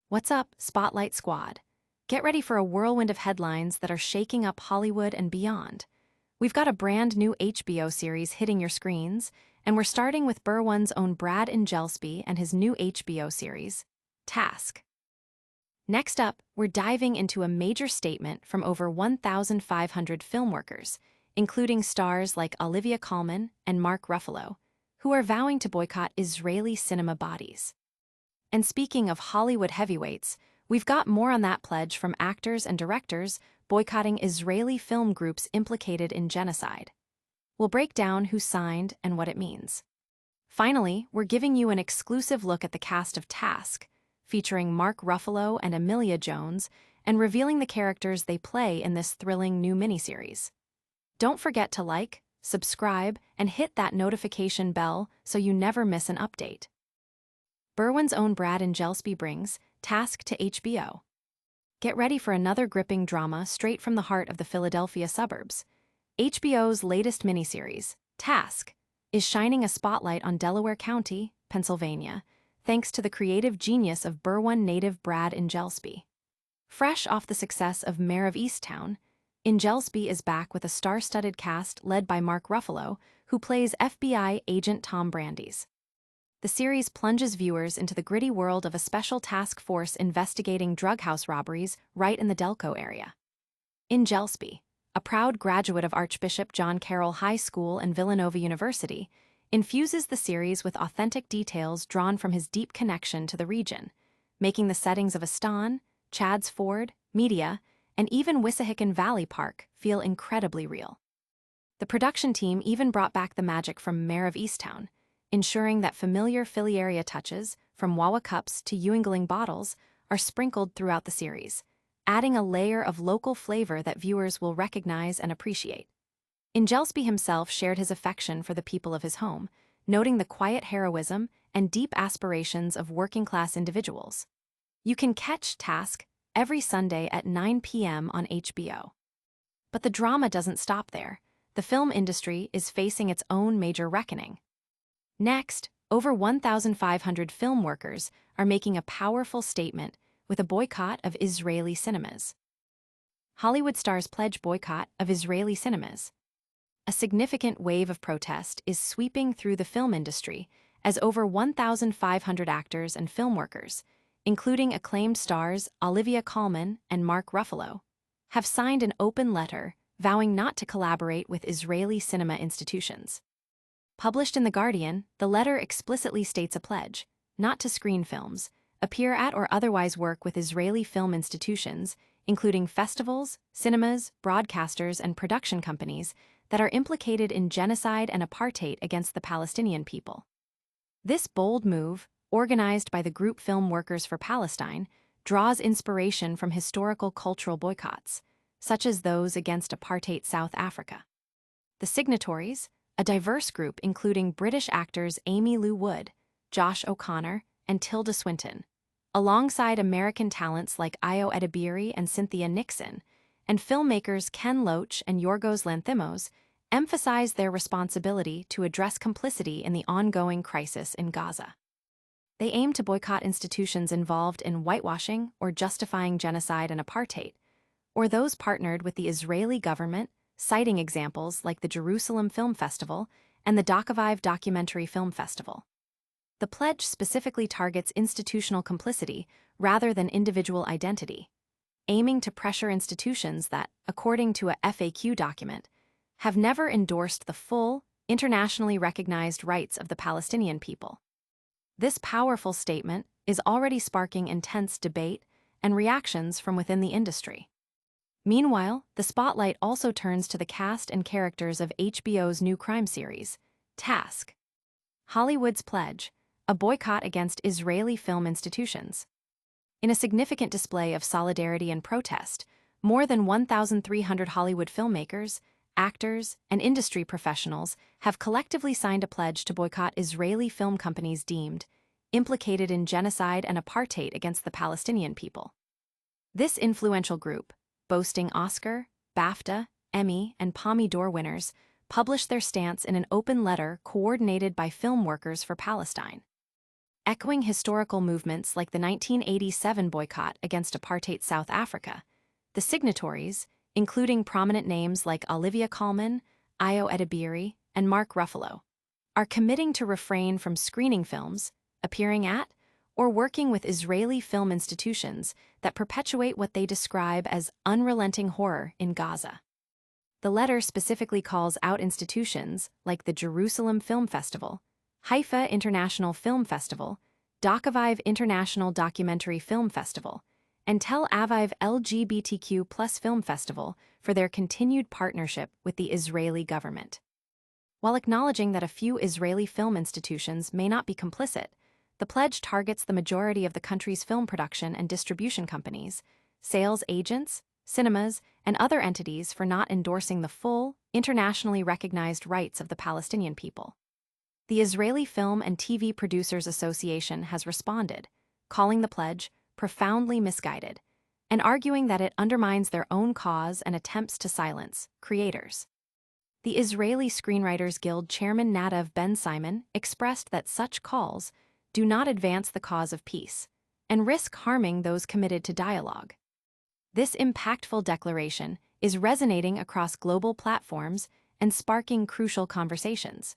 What's up, Spotlight Squad? Get ready for a whirlwind of headlines that are shaking up Hollywood and beyond. We've got a brand new HBO series hitting your screens, and we're starting with Burr One's own Brad Ingelsby and his new HBO series, Task. Next up, we're diving into a major statement from over 1,500 film workers, including stars like Olivia Colman and Mark Ruffalo, who are vowing to boycott Israeli cinema bodies. And speaking of Hollywood heavyweights, we've got more on that pledge from actors and directors boycotting Israeli film groups implicated in genocide. We'll break down who signed and what it means. Finally, we're giving you an exclusive look at the cast of Task, featuring Mark Ruffalo and Emilia Jones, and revealing the characters they play in this thrilling new miniseries. Don't forget to like, subscribe, and hit that notification bell so you never miss an update. Burr One's own Brad Ingelsby brings Task to HBO. Get ready for another gripping drama straight from the heart of the Philadelphia suburbs. HBO's latest miniseries, Task, is shining a spotlight on Delaware County, Pennsylvania, thanks to the creative genius of Burr One native Brad Ingelsby. Fresh off the success of Mayor of Easttown, Ingelsby is back with a star-studded cast led by Mark Ruffalo, who plays FBI agent Tom Brandeis. The series plunges viewers into the gritty world of a special task force investigating drug house robberies right in the Delco area. Ingelsby, a proud graduate of Archbishop John Carroll High School and Villanova University, infuses the series with authentic details drawn from his deep connection to the region, making the settings of Aston, Chadds Ford, Media, and even Wissahickon Valley Park feel incredibly real. The production team even brought back the magic from Mayor of Easttown, ensuring that familiar Philly area touches, from Wawa cups to Ewingling bottles, are sprinkled throughout the series, adding a layer of local flavor that viewers will recognize and appreciate. Ingelsby himself shared his affection for the people of his home, noting the quiet heroism and deep aspirations of working-class individuals. You can catch Task every Sunday at 9 p.m. on HBO. But the drama doesn't stop there. The film industry is facing its own major reckoning. Next, over 1,500 film workers are making a powerful statement with a boycott of Israeli cinemas. Hollywood stars pledge boycott of Israeli cinemas. A significant wave of protest is sweeping through the film industry as over 1,500 actors and film workers, including acclaimed stars Olivia Colman and Mark Ruffalo, have signed an open letter vowing not to collaborate with Israeli cinema institutions. Published in The Guardian, the letter explicitly states a pledge not to screen films, appear at or otherwise work with Israeli film institutions, including festivals, cinemas, broadcasters, and production companies that are implicated in genocide and apartheid against the Palestinian people. This bold move, organized by the group Film Workers for Palestine, draws inspiration from historical cultural boycotts, such as those against apartheid South Africa. The signatories, a diverse group including British actors Amy Lou Wood, Josh O'Connor, and Tilda Swinton, alongside American talents like Io Edebiri and Cynthia Nixon, and filmmakers Ken Loach and Yorgos Lanthimos, emphasize their responsibility to address complicity in the ongoing crisis in Gaza. They aim to boycott institutions involved in whitewashing or justifying genocide and apartheid, or those partnered with the Israeli government, citing examples like the Jerusalem Film Festival and the Docavive Documentary Film Festival. The pledge specifically targets institutional complicity rather than individual identity, aiming to pressure institutions that, according to a FAQ document, have never endorsed the full, internationally recognized rights of the Palestinian people. This powerful statement is already sparking intense debate and reactions from within the industry. Meanwhile, the spotlight also turns to the cast and characters of HBO's new crime series, Task. Hollywood's pledge, a boycott against Israeli film institutions. In a significant display of solidarity and protest, more than 1,300 Hollywood filmmakers, actors, and industry professionals have collectively signed a pledge to boycott Israeli film companies deemed implicated in genocide and apartheid against the Palestinian people. This influential group, boasting Oscar, BAFTA, Emmy, and Palme d'Or winners, published their stance in an open letter coordinated by Film Workers for Palestine. echoing historical movements like the 1987 boycott against apartheid South Africa. The signatories, including prominent names like Olivia Colman, Io Edebiri, and Mark Ruffalo, are committing to refrain from screening films, appearing at, or working with Israeli film institutions that perpetuate what they describe as unrelenting horror in Gaza. The letter specifically calls out institutions like the Jerusalem Film Festival, Haifa International Film Festival, Dakaviv International Documentary Film Festival, and Tel Aviv LGBTQ+ Film Festival for their continued partnership with the Israeli government. While acknowledging that a few Israeli film institutions may not be complicit, the pledge targets the majority of the country's film production and distribution companies, sales agents, cinemas, and other entities for not endorsing the full, internationally recognized rights of the Palestinian people. The Israeli Film and TV Producers Association has responded, calling the pledge profoundly misguided, and arguing that it undermines their own cause and attempts to silence creators. The Israeli Screenwriters Guild chairman Nadav Ben-Simon expressed that such calls do not advance the cause of peace and risk harming those committed to dialogue. This impactful declaration is resonating across global platforms and sparking crucial conversations.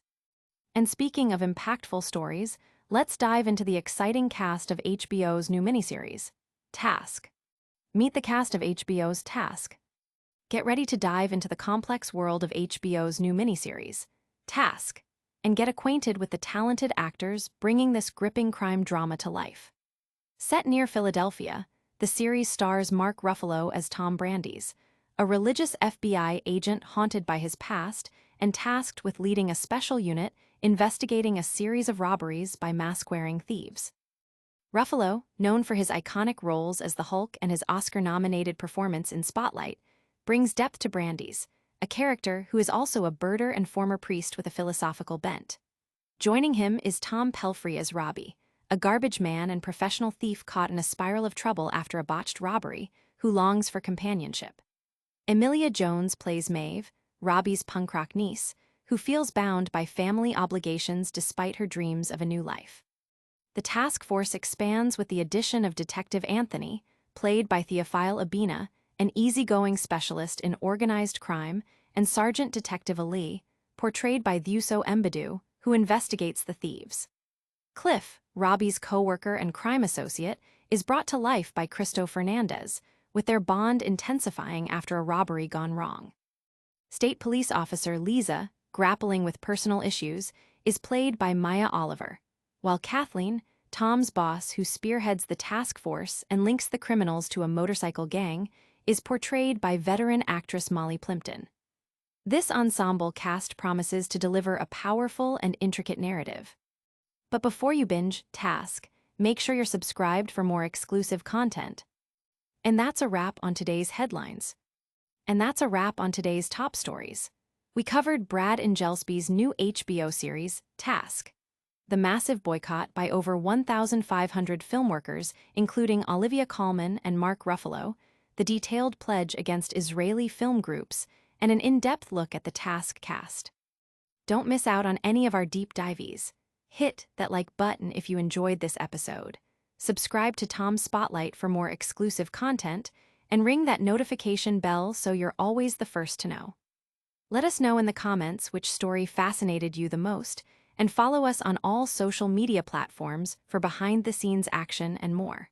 And speaking of impactful stories, let's dive into the exciting cast of HBO's new miniseries, Task. Meet the cast of HBO's Task. Get ready to dive into the complex world of HBO's new miniseries, Task, and get acquainted with the talented actors bringing this gripping crime drama to life. Set near Philadelphia, the series stars Mark Ruffalo as Tom Brandeis, a religious FBI agent haunted by his past and tasked with leading a special unit investigating a series of robberies by mask-wearing thieves. Ruffalo, known for his iconic roles as the Hulk and his Oscar-nominated performance in Spotlight, brings depth to Brandeis, a character who is also a birder and former priest with a philosophical bent. Joining him is Tom Pelphrey as Robbie, a garbage man and professional thief caught in a spiral of trouble after a botched robbery, who longs for companionship. Emilia Jones plays Maeve, Robbie's punk rock niece, who feels bound by family obligations despite her dreams of a new life. The task force expands with the addition of Detective Anthony, played by Theophile Abina, an easygoing specialist in organized crime, and Sergeant Detective Ali, portrayed by Thuso Mbadu, who investigates the thieves. Cliff, Robbie's co-worker and crime associate, is brought to life by Cristo Fernandez, with their bond intensifying after a robbery gone wrong. State Police Officer Lisa, grappling with personal issues, is played by Maya Oliver, while Kathleen, Tom's boss who spearheads the task force and links the criminals to a motorcycle gang, is portrayed by veteran actress Molly Plimpton. This ensemble cast promises to deliver a powerful and intricate narrative. But before you binge Task, make sure you're subscribed for more exclusive content. And that's a wrap on today's headlines. And that's a wrap on today's top stories. We covered Brad Ingelsby's new HBO series, Task, the massive boycott by over 1,500 filmworkers, including Olivia Colman and Mark Ruffalo, the detailed pledge against Israeli film groups, and an in-depth look at the Task cast. Don't miss out on any of our deep dives. Hit that like button if you enjoyed this episode. Subscribe to Tom's Spotlight for more exclusive content, and ring that notification bell so you're always the first to know. Let us know in the comments which story fascinated you the most, and follow us on all social media platforms for behind-the-scenes action and more.